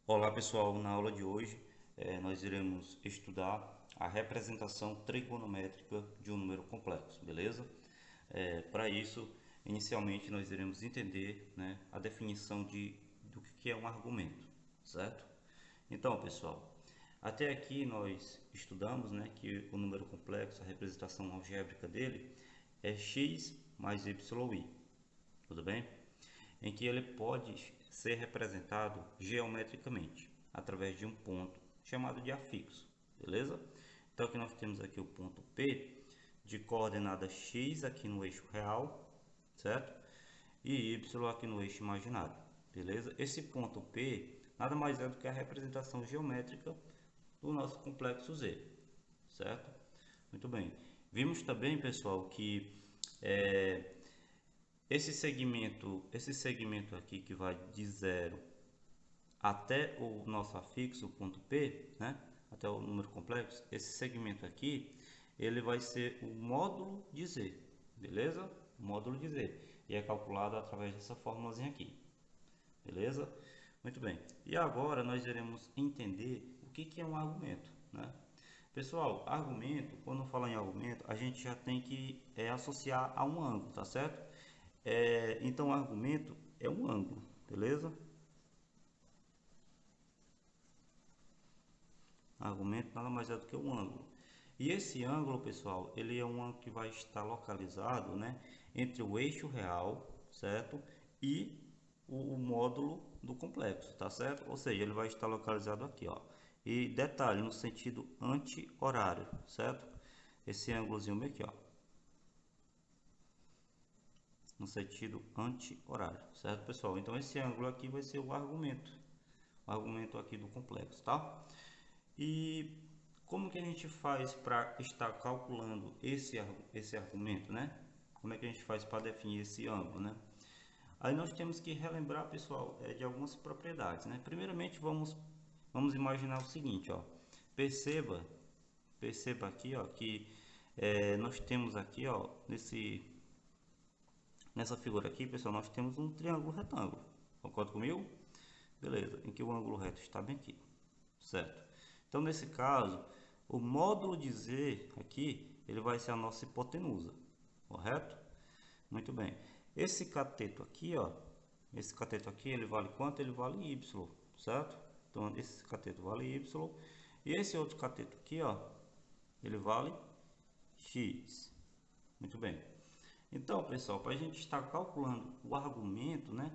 Olá pessoal, na aula de hoje nós iremos estudar a representação trigonométrica de um número complexo, beleza? Para isso, inicialmente nós iremos entender, né, a definição do que é um argumento, certo? Então pessoal, até aqui nós estudamos, né, que o número complexo, a representação algébrica dele é x mais y, tudo bem? Em que ele pode ser representado geometricamente através de um ponto chamado de afixo, beleza? Então aqui nós temos aqui o ponto P de coordenada x aqui no eixo real, certo? E y aqui no eixo imaginário, beleza? Esse ponto P nada mais é do que a representação geométrica do nosso complexo Z, certo? Muito bem. Vimos também, pessoal, que é, esse segmento aqui que vai de zero até o nosso afixo, o ponto P, né? Até o número complexo, esse segmento aqui, ele vai ser o módulo de Z, beleza? O módulo de Z. E é calculado através dessa formulazinha aqui, beleza? Muito bem. E agora nós iremos entender o que é um argumento, né? Pessoal, argumento, quando fala em argumento, a gente já tem que associar a um ângulo, tá certo? Então, argumento é um ângulo, beleza? Argumento nada mais é do que um ângulo. E esse ângulo, pessoal, ele é um ângulo que vai estar localizado, né, entre o eixo real, certo? E o módulo do complexo, tá certo? Ou seja, ele vai estar localizado aqui, ó. E detalhe, no sentido anti-horário, certo? Esse ângulozinho meio aqui, ó, no sentido anti-horário, certo, pessoal? Então esse ângulo aqui vai ser o argumento aqui do complexo, tá? E como que a gente faz para estar calculando esse argumento, né? Como é que a gente faz para definir esse ângulo, né? Aí nós temos que relembrar, pessoal, de algumas propriedades, né? Primeiramente, vamos imaginar o seguinte, ó. Perceba, perceba aqui, ó, que nós temos aqui, ó, nessa figura aqui, pessoal, nós temos um triângulo retângulo. Concorda comigo? Beleza, em que o ângulo reto está bem aqui, certo? Então, nesse caso, o módulo de Z aqui, ele vai ser a nossa hipotenusa, correto? Muito bem. Esse cateto aqui, ó, esse cateto aqui, ele vale quanto? Ele vale Y, certo? Então, esse cateto vale Y. E esse outro cateto aqui, ó, ele vale X. Muito bem. Então, pessoal, para a gente estar calculando o argumento, né,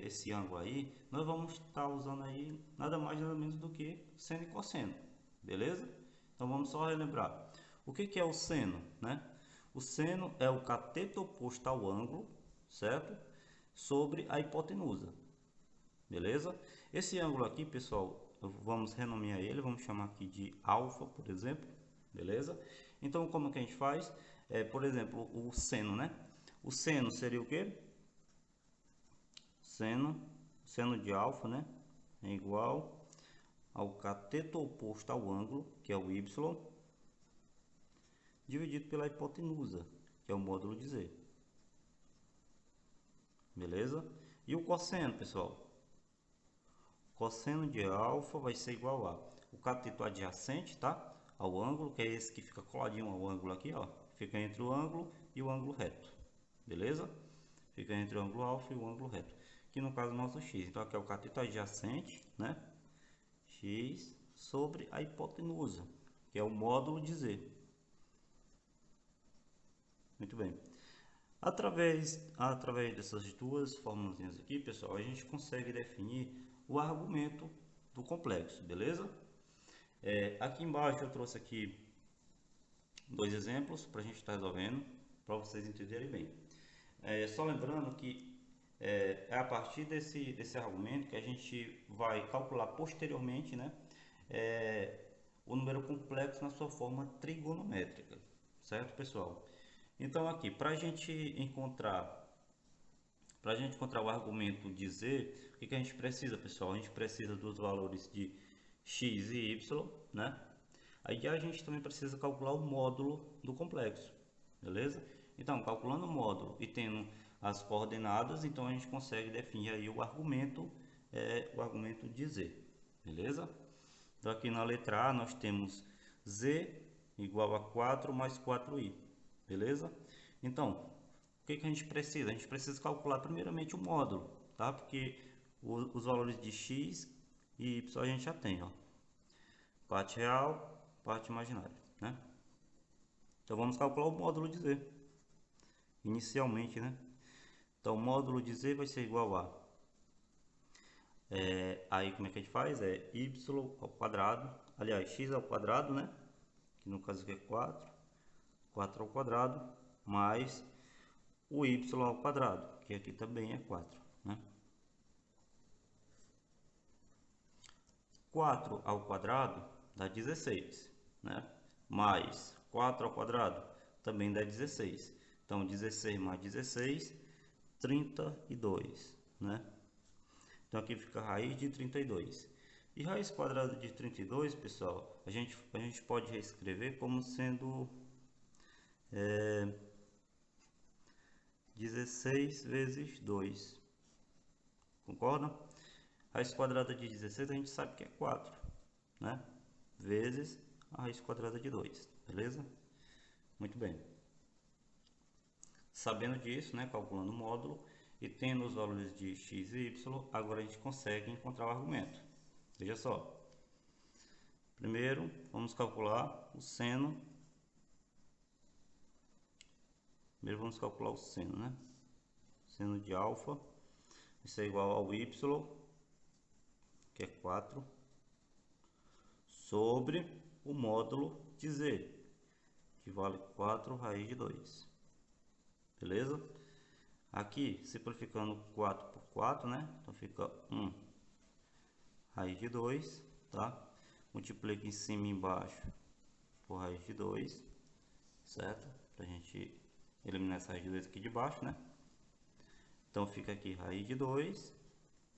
esse ângulo aí, nós vamos estar usando aí nada mais nada menos do que seno e cosseno, beleza? Então vamos só relembrar. O que é o seno, né? O seno é o cateto oposto ao ângulo, certo? Sobre a hipotenusa, beleza? Esse ângulo aqui, pessoal, vamos renomear ele, vamos chamar aqui de alfa, por exemplo, beleza? Então, como que a gente faz? Por exemplo, o seno, né? O seno seria o quê? Seno de alfa, né? É igual ao cateto oposto ao ângulo, que é o y, dividido pela hipotenusa, que é o módulo de z, beleza? E o cosseno, pessoal? Cosseno de alfa vai ser igual a o cateto adjacente, tá? Ao ângulo, que é esse que fica coladinho ao ângulo aqui, ó. Fica entre o ângulo e o ângulo reto. Beleza? Fica entre o ângulo alfa e o ângulo reto. Que no caso nosso x. Então aqui é o cateto adjacente, né? X sobre a hipotenusa, que é o módulo de z. Muito bem. Através dessas duas fórmulas aqui, pessoal, a gente consegue definir o argumento do complexo, beleza? Aqui embaixo eu trouxe aqui dois exemplos para a gente estar resolvendo, para vocês entenderem bem. Só lembrando que a partir desse argumento que a gente vai calcular posteriormente, né, o número complexo na sua forma trigonométrica, certo, pessoal? Então aqui, para a gente encontrar o argumento de z, o que a gente precisa, pessoal? A gente precisa dos valores de x e y, né? Aí a gente também precisa calcular o módulo do complexo, beleza? Então, calculando o módulo e tendo as coordenadas, então a gente consegue definir aí o argumento o argumento de z, beleza? Então aqui na letra A nós temos z igual a 4 mais 4i, beleza? Então, o que a gente precisa? A gente precisa calcular primeiramente o módulo, tá? Porque os valores de x e y a gente já tem, ó. Parte real, parte imaginária, né? Então vamos calcular o módulo de z, inicialmente, né? Então o módulo de z vai ser igual a... aí como é que a gente faz? É y ao quadrado, aliás, x ao quadrado, né? Que no caso aqui é 4 ao quadrado, mais o y ao quadrado, que aqui também é 4, né? 4 ao quadrado dá 16, né? Mais 4 ao quadrado também dá 16. Então, 16 mais 16, 32, né? Então, aqui fica a raiz de 32. E raiz quadrada de 32, pessoal, a gente pode reescrever como sendo 16 vezes 2. Concorda? Raiz quadrada de 16 a gente sabe que é 4, né? Vezes a raiz quadrada de 2, beleza? Muito bem. Sabendo disso, né, calculando o módulo e tendo os valores de x e y, agora a gente consegue encontrar o argumento. Veja só. Primeiro, vamos calcular o seno. Primeiro vamos calcular o seno, né? Seno de alfa vai ser igual ao y, que é 4, sobre o módulo de z, que vale 4 raiz de 2. Beleza? Aqui, simplificando 4 por 4, né? Então fica 1 raiz de 2, tá? Multiplica em cima e embaixo por raiz de 2, certo? Pra gente eliminar essa raiz de 2 aqui de baixo, né? Então fica aqui raiz de 2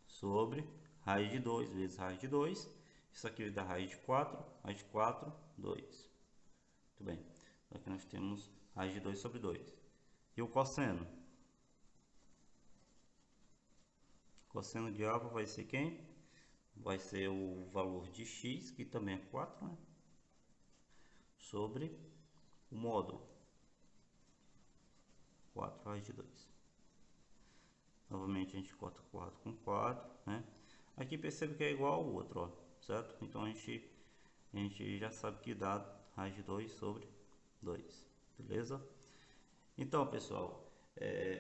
sobre raiz de 2 vezes raiz de 2. Isso aqui vai dar raiz de 4, 2. Muito bem. Então aqui nós temos raiz de 2 sobre 2. E o cosseno? Cosseno de alfa vai ser quem? Vai ser o valor de x, que também é 4, né? Sobre o módulo 4 raiz de 2. Novamente a gente corta 4 com 4, né? Aqui percebe que é igual ao outro, ó, certo? Então a gente já sabe que dá raiz de 2 sobre 2, beleza? Então, pessoal,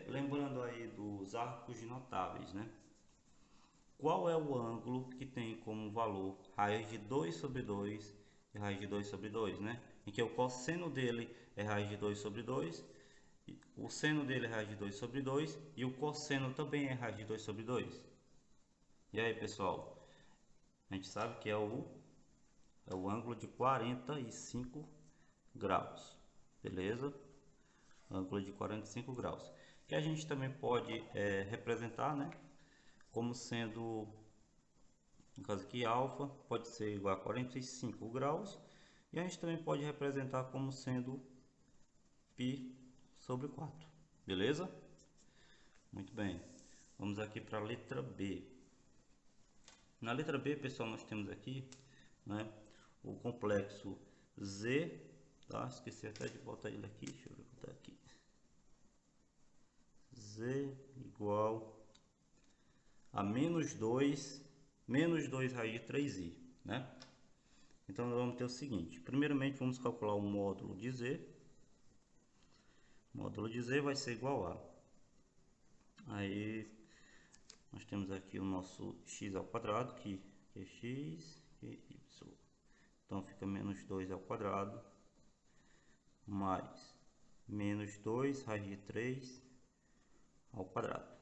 lembrando aí dos arcos de notáveis, né? Qual é o ângulo que tem como valor raiz de 2 sobre 2 e raiz de 2 sobre 2, né? Em que o cosseno dele é raiz de 2 sobre 2, o seno dele é raiz de 2 sobre 2 e o cosseno também é raiz de 2 sobre 2. E aí, pessoal, a gente sabe que é o ângulo de 45 graus, beleza? Ângulo de 45 graus, que a gente também pode representar, né, como sendo, no caso aqui, alfa pode ser igual a 45 graus, e a gente também pode representar como sendo π sobre 4, beleza? Muito bem, vamos aqui para a letra B. Na letra B, pessoal, nós temos aqui, né, o complexo Z, tá? Esqueci até de botar ele aqui, deixa eu botar aqui. Z igual a menos 2 raiz de 3i, né? Então, nós vamos ter o seguinte. Primeiramente, vamos calcular o módulo de Z. O módulo de Z vai ser igual a... Aí, nós temos aqui o nosso x ao quadrado, que é x e y. Então, fica menos 2 ao quadrado, mais menos 2 raiz de 3 ao quadrado.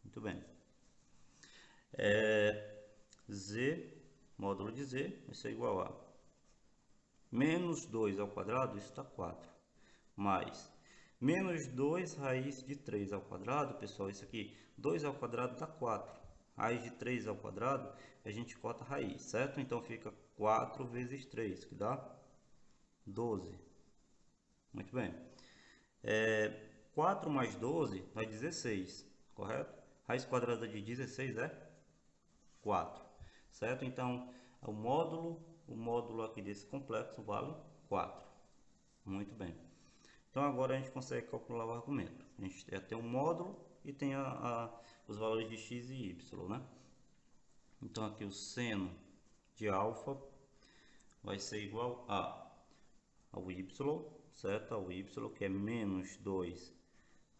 Muito bem. Z, módulo de Z, vai ser igual a menos 2 ao quadrado, isso dá 4, mais menos 2 raiz de 3 ao quadrado, pessoal, isso aqui, 2 ao quadrado dá 4, raiz de 3 ao quadrado, a gente corta a raiz, certo? Então fica 4 vezes 3, que dá 12. Muito bem. 4 mais 12 dá 16, correto? Raiz quadrada de 16 é 4, certo? Então, o módulo aqui desse complexo vale 4. Muito bem. Então, agora a gente consegue calcular o argumento. A gente tem um módulo e tem os valores de x e y, né? Então, aqui o seno de alfa vai ser igual ao y, certo? Ao y, que é menos 2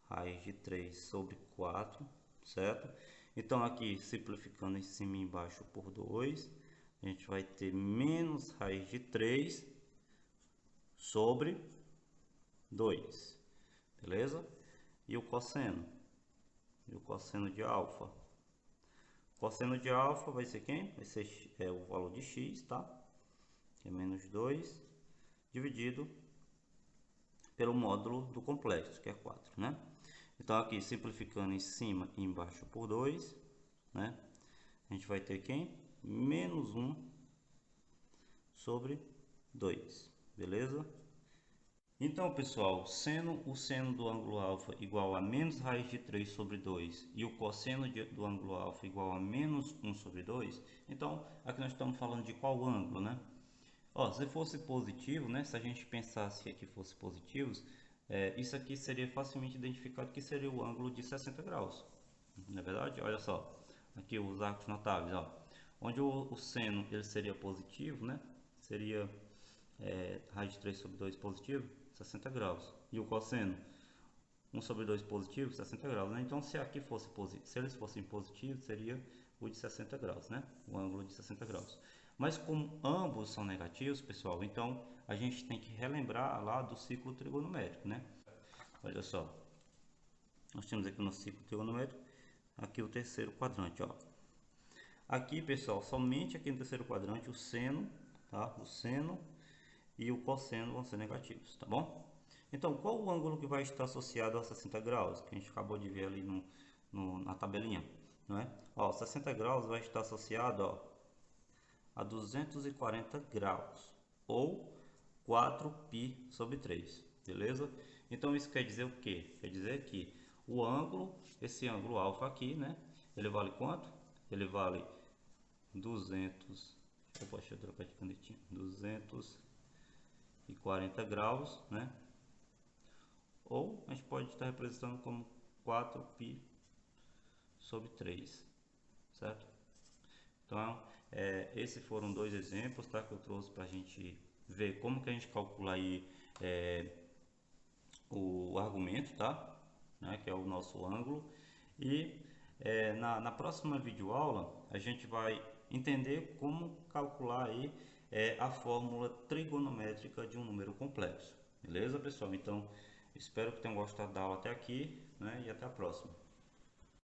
raiz de 3 sobre 4, certo? Então, aqui, simplificando em cima e embaixo por 2, a gente vai ter menos raiz de 3 sobre 2, beleza? E o cosseno? E o cosseno de alfa? O cosseno de alfa vai ser quem? Vai ser o valor de x, tá? Que é menos 2, dividido pelo módulo do complexo, que é 4, né? Então, aqui, simplificando em cima e embaixo por 2, né? A gente vai ter quem? Menos 1 sobre 2, beleza? Então, pessoal, sendo o seno do ângulo alfa igual a menos raiz de 3 sobre 2 e o cosseno do ângulo alfa igual a menos 1 sobre 2, então, aqui nós estamos falando de qual ângulo, né? Ó, se fosse positivo, né? Se a gente pensasse que aqui fosse positivos, isso aqui seria facilmente identificado que seria o ângulo de 60 graus. Não é verdade? Olha só, aqui os arcos notáveis, ó. Onde o seno ele seria positivo, né? Seria raiz de 3 sobre 2 positivo, 60 graus. E o cosseno, 1 sobre 2 positivo, 60 graus, né? Então, se aqui fosse positivo, se eles fossem positivos, seria o de 60 graus, né? O ângulo de 60 graus. Mas como ambos são negativos, pessoal, então a gente tem que relembrar lá do ciclo trigonométrico, né? Olha só, nós temos aqui no ciclo trigonométrico, aqui o terceiro quadrante, ó. Aqui, pessoal, somente aqui no terceiro quadrante o seno, tá? O seno e o cosseno vão ser negativos, tá bom? Então, qual o ângulo que vai estar associado a 60 graus? Que a gente acabou de ver ali na tabelinha, não é? Ó, 60 graus vai estar associado, ó, a 240 graus, ou 4π sobre 3, beleza? Então, isso quer dizer o quê? Quer dizer que o ângulo, esse ângulo alfa aqui, né? Ele vale quanto? Ele vale 200, deixa eu trocar de canetinha, 240 graus, né? Ou a gente pode estar representando como 4π sobre 3, certo? Então, esses foram dois exemplos, tá, que eu trouxe para a gente ver como que a gente calcula aí o argumento, tá? Né, que é o nosso ângulo. E na próxima videoaula a gente vai entender como calcular aí a fórmula trigonométrica de um número complexo. Beleza, pessoal? Então, espero que tenham gostado da aula até aqui, né? E até a próxima.